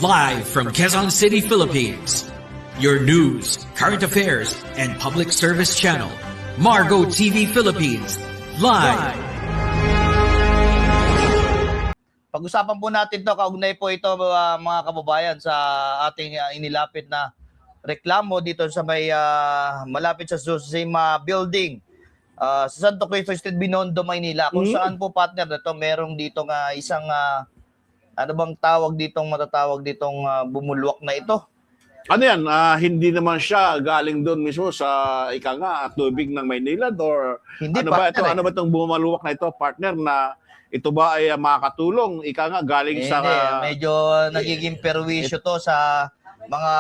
Live from Quezon City, Philippines. Your news, current affairs, and public service channel, Margo TV Philippines. Live. Pag-usapan po natin to, kaugnay po ito mga kababayan sa ating inilapit na reklamo dito sa may malapit sa Zosima Building sa Santo Cristo Street, Binondo, Maynila. Kung saan po, partner, ito merong dito nga isang ano bang tawag ditong matatawag ditong bumulwak na ito. Ano yan? Hindi naman siya galing doon mismo sa ika nga tubig ng Maynila or Hindi, ano ba ito? partner, Ano ba itong bumaluwak na ito, partner, na ito ba ay makakatulong ika nga galing sa medyo nagiging perwisyo to sa mga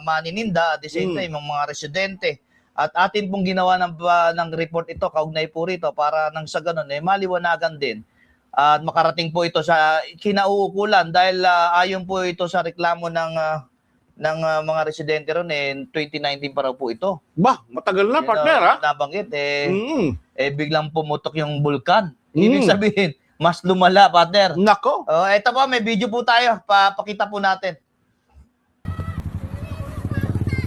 manininda at the same time mga residente. At atin pong ginawa ng report ito, kaugnay po rito, para nang sa ganun maliwanagan din at makarating po ito sa kinauukulan dahil ayon po ito sa reklamo ng mga residente ron 2019 pa raw po ito. Bah, matagal na, partner, ha? Nabanggit biglang pumutok yung bulkan. Ibig sabihin, mas lumala, partner. Nako. Ito po, may video po tayo. Pakita po natin.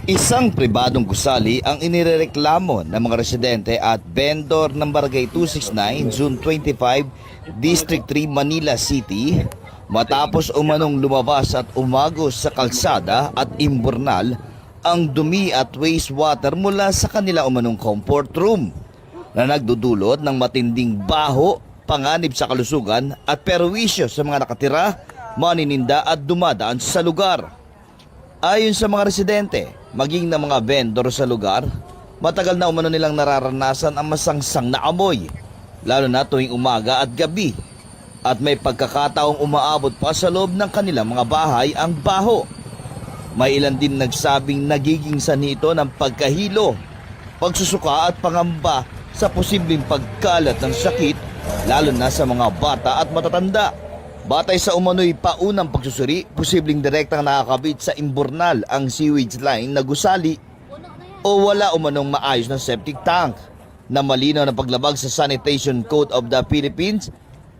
Isang pribadong gusali ang inirereklamo ng mga residente at vendor ng Barangay 269, Zone 25, District 3, Manila City, matapos umanong lumabas at umagos sa kalsada at imburnal ang dumi at wastewater mula sa kanila umanong comfort room na nagdudulot ng matinding baho, panganib sa kalusugan at perwisyo sa mga nakatira, manininda at dumadaan sa lugar. Ayon sa mga residente, maging ng mga vendor sa lugar, matagal na umano nilang nararanasan ang masangsang na amoy, lalo na tuwing umaga at gabi. At may pagkakataong umaabot pa sa loob ng kanilang mga bahay ang baho. May ilan din nagsabing nagiging sanhi ito ng pagkahilo, pagsusuka at pangamba sa posibleng pagkalat ng sakit, lalo na sa mga bata at matatanda. Batay sa umano'y paunang pagsusuri, posibleng direktang nakakabit sa imburnal ang sewage line na gusali o wala umanong maayos na septic tank na malinaw na paglabag sa Sanitation Code of the Philippines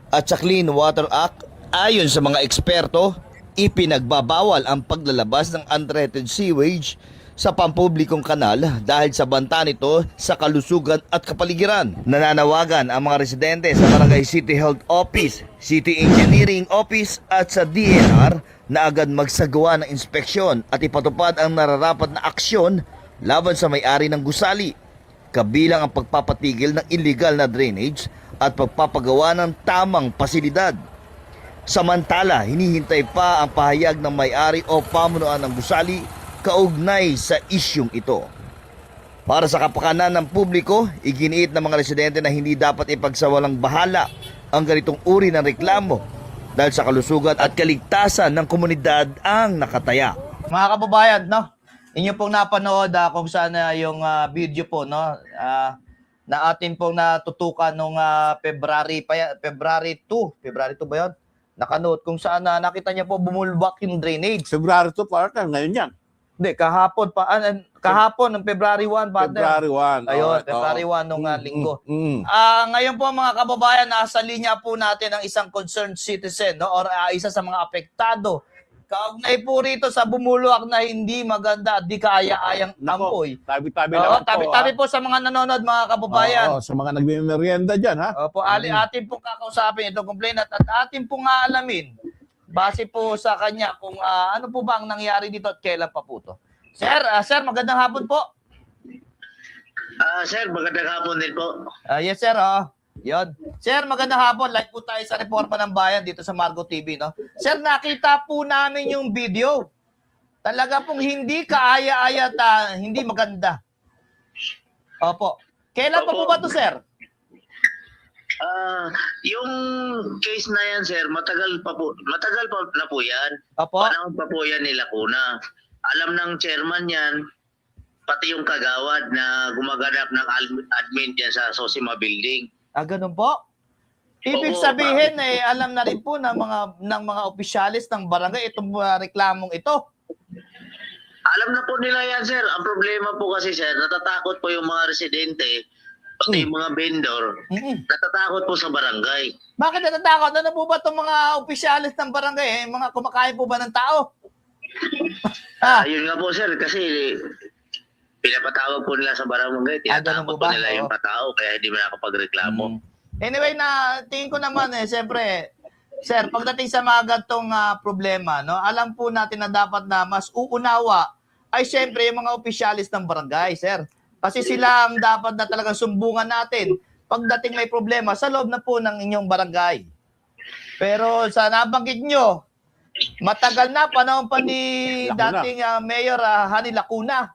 at sa Clean Water Act. Ayon sa mga eksperto, ipinagbabawal ang paglalabas ng untreated sewage sa pampublikong kanal dahil sa banta nito sa kalusugan at kapaligiran. Nananawagan ang mga residente sa Barangay City Health Office, City Engineering Office at sa DNR na agad magsagawa ng inspeksyon at ipatupad ang nararapat na aksyon laban sa may-ari ng gusali, kabilang ang pagpapatigil ng illegal na drainage at pagpapagawa ng tamang pasilidad. Samantala, hinihintay pa ang pahayag ng may-ari o pamunuan ng gusali kaugnay sa isyung ito. Para sa kapakanan ng publiko, iginiit ng mga residente na hindi dapat ipagsawalang bahala ang ganitong uri ng reklamo dahil sa kalusugan at kaligtasan ng komunidad ang nakataya. Mga kababayan, no? Inyo pong napanood kung saan yung video po, no? Na atin pong natutukan nung February 2 ba yun? Nakanood kung saan nakita niya po bumulbak yung drainage. February 2, partner, ngayon yan. Hindi, kahapon pa. Kahapon, ng February 1, partner. February 1. Ayun, February 1 nung linggo. Ngayon po mga kababayan, nasa linya po natin ang isang concerned citizen, no? Or isa sa mga apektado. Kaugnay po rito sa bumulwak na hindi maganda at di kaya-ayang amoy. Tabi-tabi lang po. Tabi-tabi po sa mga nanonood, mga kababayan. Sa mga nagmimerienda dyan, ha? Opo, atin pong kakausapin itong complainant at atin pong aalamin base po sa kanya kung ano po ba ang nangyari dito at kailan pa po to. Sir, magandang hapon po. Sir, magandang hapon din po. Yes, sir. Yun. Sir, magandang hapon. Live po tayo sa Reforma ng Bayan dito sa Margo TV, no? Sir, nakita po namin yung video. Talaga pong hindi kaaya-aya at hindi maganda. Opo. Kailan pa po ba to, sir? Yung case na yan, sir, matagal pa na po yan. Opo. Panahon pa po yan nila kuna. Alam ng chairman yan, pati yung kagawad na gumaganap ng admin dyan sa Zosima Building. Ganun po? Ibig Oo, sabihin, alam na rin po ng mga opisyalis ng barangay itong reklamong ito. Alam na po nila yan, sir. Ang problema po kasi, sir, natatakot po yung mga residente, pati yung mga vendor, natatakot po sa barangay. Bakit natatakot? Ano po ba itong mga opisyalis ng barangay? Mga kumakain po ba ng tao? Yun nga po sir, kasi pinapatawag po nila sa barangay, ganun po tinatakot po ba? nila yung Oo. patao, kaya hindi mo nakapagreklamo. Anyway, tingin ko naman siyempre, sir, pagdating sa mga gantong problema, no, alam po natin na dapat na mas uunawa ay siyempre yung mga opisyalis ng barangay, sir. Kasi sila ang dapat na talagang sumbungan natin pagdating may problema sa loob na po ng inyong barangay. Pero sa nabanggit nyo, matagal na, panahon pa ni Lacuna. dating Mayor Hani Lacuna.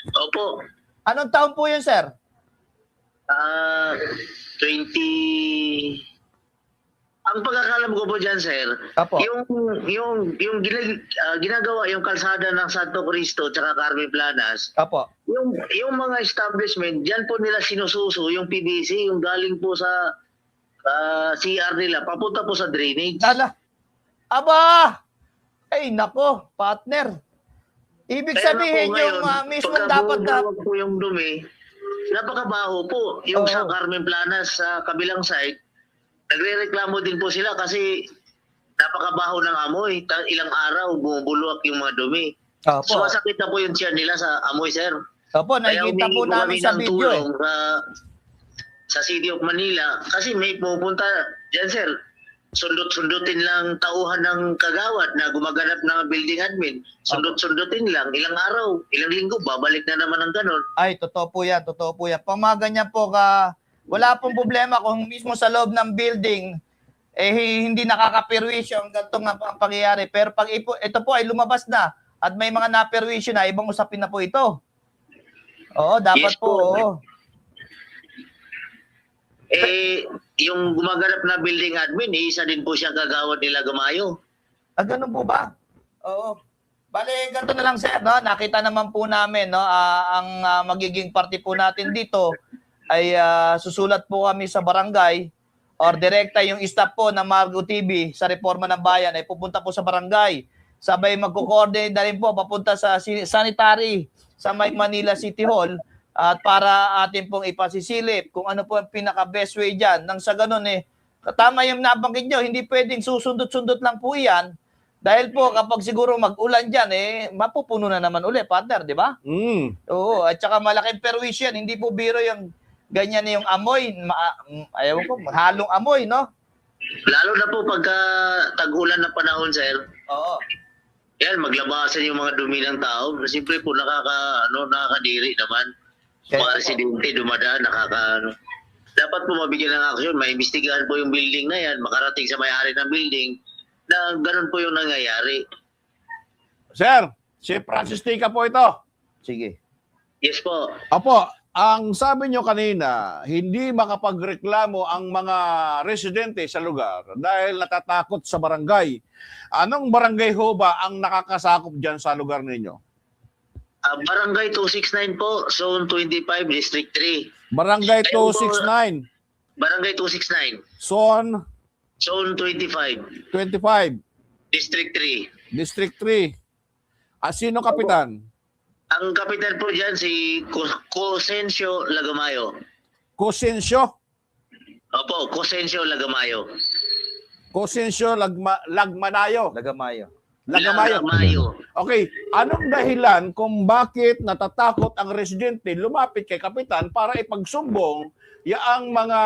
Opo, Anong taon po yun, sir? 20... Ang pagkakalam ko po dyan, sir, Apo. yung ginagawa yung kalsada ng Santo Cristo tsaka Carmen Planas, Apo. yung mga establishment, dyan po nila sinususo yung PVC, yung galing po sa CR nila, papunta po sa drainage. Ala. Aba! Ay, nako, partner. Ibig Kaya sabihin nga po yung ngayon, mismong dapat na... pagka po yung dumi, napakabaho po. Yung sa Oo. Carmen Planas sa kabilang side, nagre-reklamo din po sila kasi napakabaho ng amoy. Ilang araw, bumubulwak yung mga dumi. Opo. So, masakit na po yung tiyan nila sa amoy, sir. Opo, Kaya nakikita po humingi namin kami sa ng video eh. tulong sa City of Manila kasi may pupunta dyan, sir. Sundot-sundutin lang tauhan ng kagawad na gumaganap ng building admin. Sundot-sundutin lang. Ilang araw, ilang linggo, babalik na naman ng ganon. Ay, totoo po yan, totoo po yan. Pag mga ganyan po, wala pong problema kung mismo sa loob ng building, hindi nakakapirwisyo ang ganito nga ang pangyayari. Pero pag ito po ay lumabas na at may mga napirwisyo na, ibang usapin na po ito. Oo, dapat Yes po. po. Oo. Yung gumaganap na building admin, isa din po siya kagawad nila Gamayo. Ganun po ba? Oo. Bale, ganito na lang sir, no? Nakita naman po namin, no? Ang magiging party po natin dito ay susulat po kami sa barangay or direkta yung staff po ng Margo TV sa Reforma ng Bayan ay pupunta po sa barangay. Sabay magko-coordinate na rin po papunta sa sanitary sa Manila City Hall at para atin pong ipasisilip kung ano po ang pinaka-best way dyan. Nang sa ganun tama yung nabanggit nyo, hindi pwedeng susundot-sundot lang po yan. Dahil po kapag siguro mag-ulan dyan, mapupuno na naman uli, partner, di ba? Oo, at saka malaking perwisyo yan. Hindi po biro yung ganyan yung amoy. Ayaw ko, halong amoy, no? Lalo na po pagka tag-ulan na panahon, sir. Oo. Yan, maglabasan yung mga dumi ng tao. Siyempre po, nakakadiri naman. Kaya Mga po. residente dumadaan, dapat po mabigyan ng aksyon, maimbestigahan po yung building na yan, makarating sa may-ari ng building, na ganun po yung nangyayari. Sir, si Francis Tica po ito. Sige. Yes po. Apo, ang sabi nyo kanina, hindi makapagreklamo ang mga residente sa lugar dahil natatakot sa barangay. Anong barangay ho ba ang nakakasakop dyan sa lugar ninyo? Barangay 269 po, Zone 25, District 3. Barangay 269, Barangay 269, Zone Zone 25, 25, District 3. District 3. Sino kapitan? Ang kapitan po dyan si Cosensio Lagamayo. Cosensio? Opo, Cosensio Lagamayo. Cosensio Lagmanayo. Lagamayo. Lagamayo. Okay, anong dahilan kung bakit natatakot ang residente lumapit kay kapitan para ipagsumbong yaang mga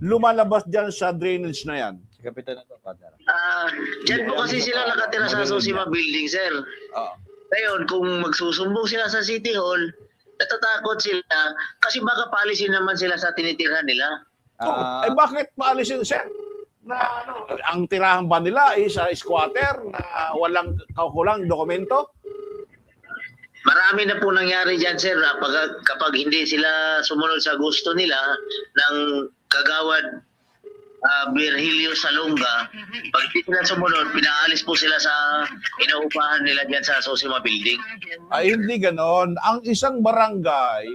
lumalabas dyan sa drainage na yan? Si Kapitan ito, partner. Dyan po kasi sila nakatira sa Sosima Building, sir. Oo. Ngayon, kung magsusumbong sila sa City Hall, natatakot sila kasi baka paalisin naman sila sa tinitirhan nila. Ay bakit paalisin, sir? Ang tirahan ba nila ay sa squatter na walang kaukulang dokumento? Marami na po nangyari dyan, sir, kapag hindi sila sumunod sa gusto nila ng kagawad Virgilio Salonga, pag hindi sila sumunod, pinaalis po sila sa inaupahan nila dyan sa Sosima Building. Ay hindi ganon. Ang isang barangay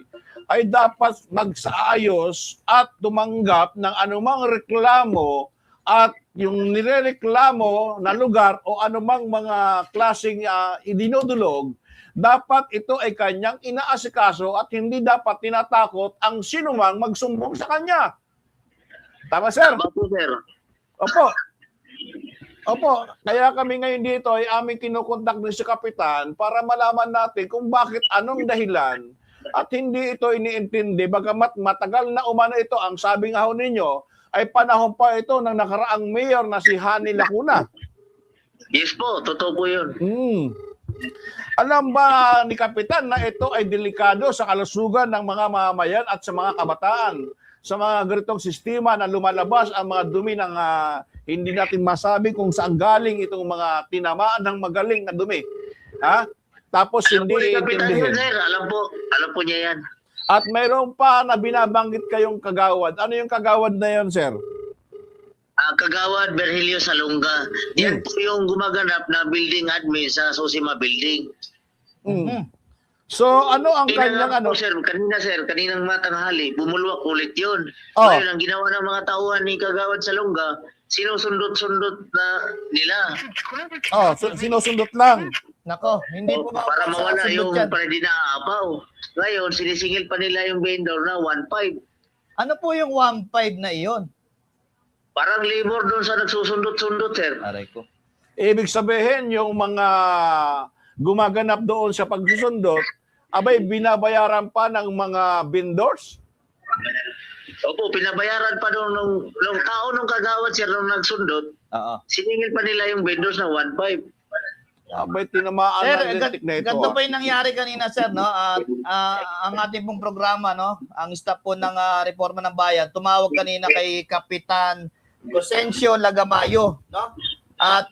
ay dapat magsaayos at tumanggap ng anumang reklamo at yung nirereklamo na lugar o anumang mga klaseng idinudulog, dapat ito ay kanyang inaasikaso at hindi dapat tinatakot ang sinumang magsumbong sa kanya. Tama, sir? Tama po, sir. Opo. Opo, kaya kami ngayon dito ay aming kinukontak din si Kapitan para malaman natin kung bakit anong dahilan at hindi ito iniintindi. Bagamat matagal na umano ito, ang sabi nga ho ninyo, ay panahon pa ito ng nakaraang mayor na si Hani Lacuna. Yes po, totoo po yun. Alam ba ni Kapitan na ito ay delikado sa kalusugan ng mga mamamayan at sa mga kabataan? Sa mga ganitong sistema na lumalabas ang mga dumi ng hindi natin masabi kung saan galing itong mga tinamaan ng magaling na dumi. Ha? Tapos Alam hindi po ni Kapitan yun, iintindihin. sir. Alam po niya yan. At mayroon pa na binabanggit kayong kagawad. Ano yung kagawad na yon, sir? Kagawad Virgilio Salonga. Yan po yung gumaganap na building admin sa Sosima Building. So, ano ang kanyang ano? Sir, kaninang matanghali, bumulwak ulit yun. Oh. Ngayon, ang ginawa ng mga tauhan ni Kagawad Salonga, sinusundot-sundot na nila. Oh, sinusundot lang. Nako, hindi po Para mawala yung dyan. para di naaapaw. Ngayon, sinisingil pa nila yung vendor na 1.5. Ano po yung 1.5 na iyon? Parang labor doon sa nagsusundot-sundot, sir. Aray ko. Ibig sabihin, yung mga gumaganap doon sa pagsusundot, abay binabayaran pa ng mga vendors? Opo, pinabayaran pa doon nung tao nung Kagawad, sir, nung nagsundot, Oo. siningil pa nila yung vendors na 1.5. Abay, tinamaan Sir, ng electric na ito. ganito pa yung nangyari kanina, sir, no? At ang ating pong programa, no? Ang staff po ng Reforma ng Bayan, tumawag kanina kay Kapitan Cosentio Lagamayo, no? At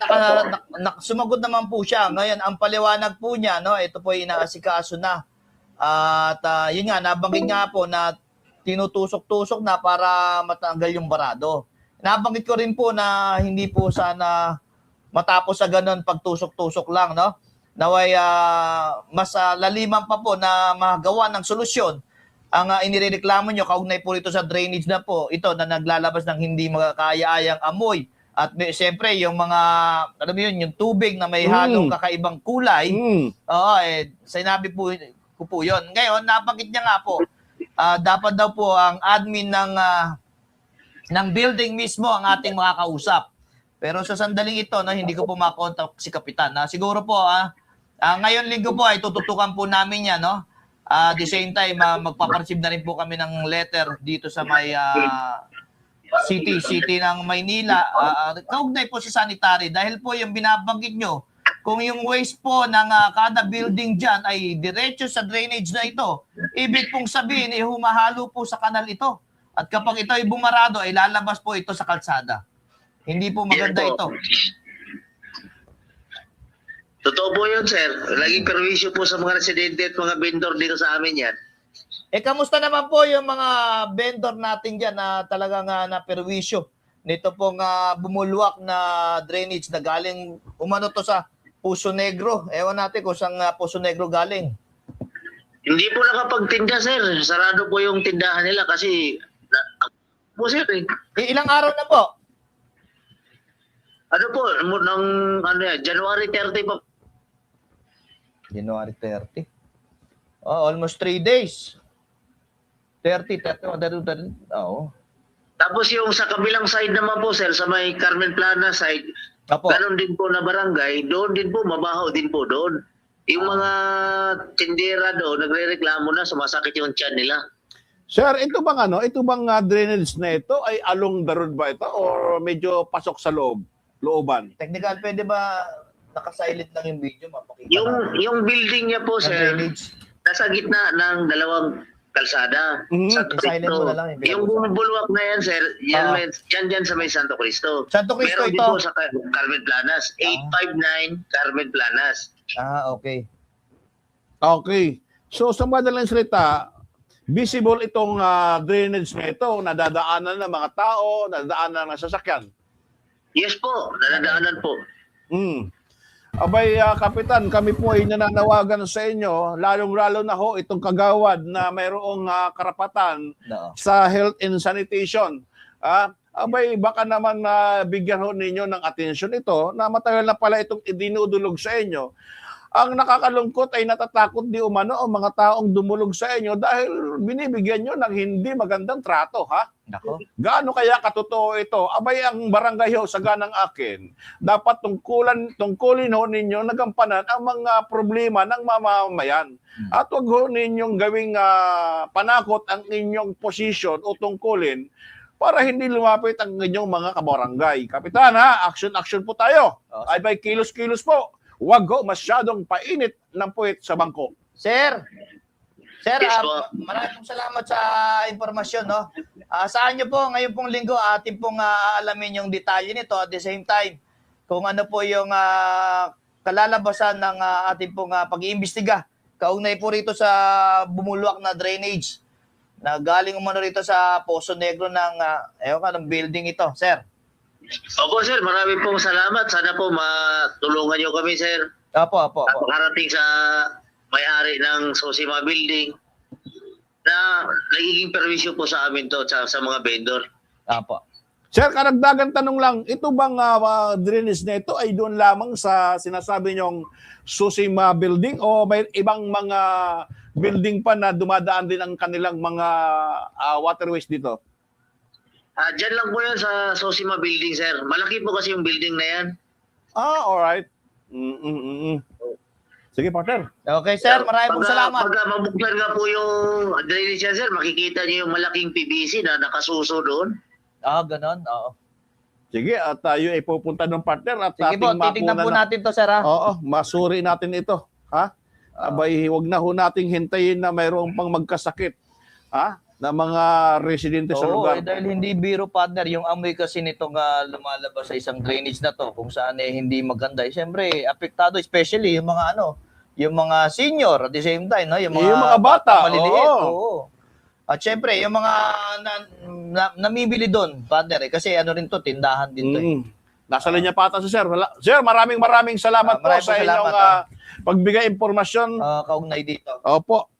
sumagot naman po siya. Ngayon, ang paliwanag po niya, no? Ito po yung inaasikaso na. At yun nga, nabanggit nga po na tinutusok-tusok na para matanggal yung barado. Nabanggit ko rin po na hindi po sana matapos sa ganun pagtusok-tusok lang, no? Naway mas laliman pa po na magawa ng solusyon ang inireklamo nyo kaugnay po ito sa drainage na po ito na naglalabas ng hindi makakaya-ayang amoy at siyempre yung mga alam mo yun, yung tubig na may halong kakaibang kulay. Oo, sinabi po ko po yun. Ngayon, nabanggit niya nga po, dapat daw po ang admin ng building mismo ang ating makakausap. Pero sa sandaling ito, no, hindi ko po makontak si Kapitan. Siguro po, ngayon linggo po ay tututukan po namin yan. No? At the same time, magpapareceive na rin po kami ng letter dito sa may city ng Maynila. Kaugnay po sa sanitary. Dahil po yung binabanggit nyo, kung yung waste po ng kada building dyan ay diretso sa drainage na ito, ibig pong sabihin, humahalo po sa kanal ito. At kapag ito ay bumarado, ay lalabas po ito sa kalsada. Hindi po maganda ito. Totoo po yun, sir. Laging perwisyo po sa mga residente at mga vendor dito sa amin yan. Kamusta naman po yung mga vendor natin dyan na talagang na-perwisyo nito pong bumulwak na drainage na galing, umano to sa Puso Negro. Ewan natin kung saan Puso Negro galing. Hindi po nakapagtinda, sir. Sarado po yung tindahan nila kasi sir, Ilang araw na po? ano po, January 30 po. January 30. Oh, almost 3 days. 30. Oo. Tapos yung sa kabilang side naman po, sir, sa may Carmen Plana side, Apo. ganon din po na barangay, doon din po, mabaho din po doon. Yung mga tindera doon, nagre-reklamo na, sumasakit yung tiyan nila. Sir, ito bang drainage na ito ay along the road ba ito or medyo pasok sa looban? Technical, pwede ba nakasilent lang yung video? Mapakita Yung building niya po, ng sir, drainage. nasa gitna ng dalawang kalsada. Santo I-silent Cristo. mo na lang yung Yung bulwak na yan, sir, yan sa may Santo Cristo. Santo Cristo Meron din ito? po sa Carmen Planas. 859 Carmen Planas. Okay. Okay. So sa madaling salita, visible itong drainage na ito, nadadaanan ng mga tao, nadadaanan ng sasakyan. Yes po, nadadaanan po. Abay, Kapitan, kami po ay nananawagan sa inyo, lalong-lalo na ho itong kagawad na mayroong karapatan No. sa health and sanitation. Abay, baka naman bigyan ho ninyo ng atensyon ito na matagal na pala itong idinudulog sa inyo. Ang nakakalungkot ay natatakot di umano ang mga taong dumulog sa inyo dahil binibigyan nyo ng hindi magandang trato, ha? Nako. Gaano kaya katotoo ito? Abay, ang barangay ho, sa ganang akin, dapat tungkulin ho ninyo nagampanan ang mga problema ng mamamayan. At wag ho ninyong gawing panakot ang inyong posisyon o tungkulin para hindi lumapit ang inyong mga kabarangay. Kapitan, ha? Action po tayo. Ay bay, kilos-kilos po. Wag ho masyadong painit ng puwit sa bangko. Sir, Yes po. maraming salamat sa impormasyon, no? Saan nyo po, ngayon pong linggo, atin pong aalamin yung detalye nito at the same time, kung ano po yung kalalabasan ng ating pong pag-iimbestiga. Kaugnay po rito sa bumulwak na drainage na galing umano rito sa Poso Negro ng building ito, sir. Opo sir, marami pong salamat. Sana po matulungan niyo kami sir. Opo. At makarating sa may-ari ng Sosima Building na nagiging perwisyo po sa amin to sa mga vendor. Opo. Sir, karagdagan tanong lang, ito bang drainage na ito ay doon lamang sa sinasabi niyong Susima Building o may ibang mga building pa na dumadaan din ang kanilang mga waterways dito? Diyan lang po yan sa Sosima Building sir. Malaki po kasi yung building na yan. Alright. Sige, partner. Okay, sir. Maraming pong salamat. Pagka mabuklan nga po yung drainage yan sir, makikita niyo yung malaking PVC na nakasuso doon. Ganon. Oo. Sige, at tayo ay pupunta ng partner at Sige po, ating titignan po makunan natin to, sir, ha? Oo, masuri natin ito. Ha? Abay, huwag na ho nating hintayin na mayroong pang magkasakit. Ha? Na mga residente sa Oo, lugar. dahil hindi biro, partner, yung amoy kasi nitong lumalabas sa isang drainage na to, kung saan hindi maganda. Siyempre, apektado, especially yung mga yung mga senior at the same time, no? Yung mga bata, maliliit. oo. Oo. At siyempre, yung mga namimili doon, partner, kasi rin to, tindahan din to. Nasa linya pa ata si Sir. Sir, maraming salamat po Maraming sa salamat, inyong pagbigay impormasyon. Kaugnay dito. Opo.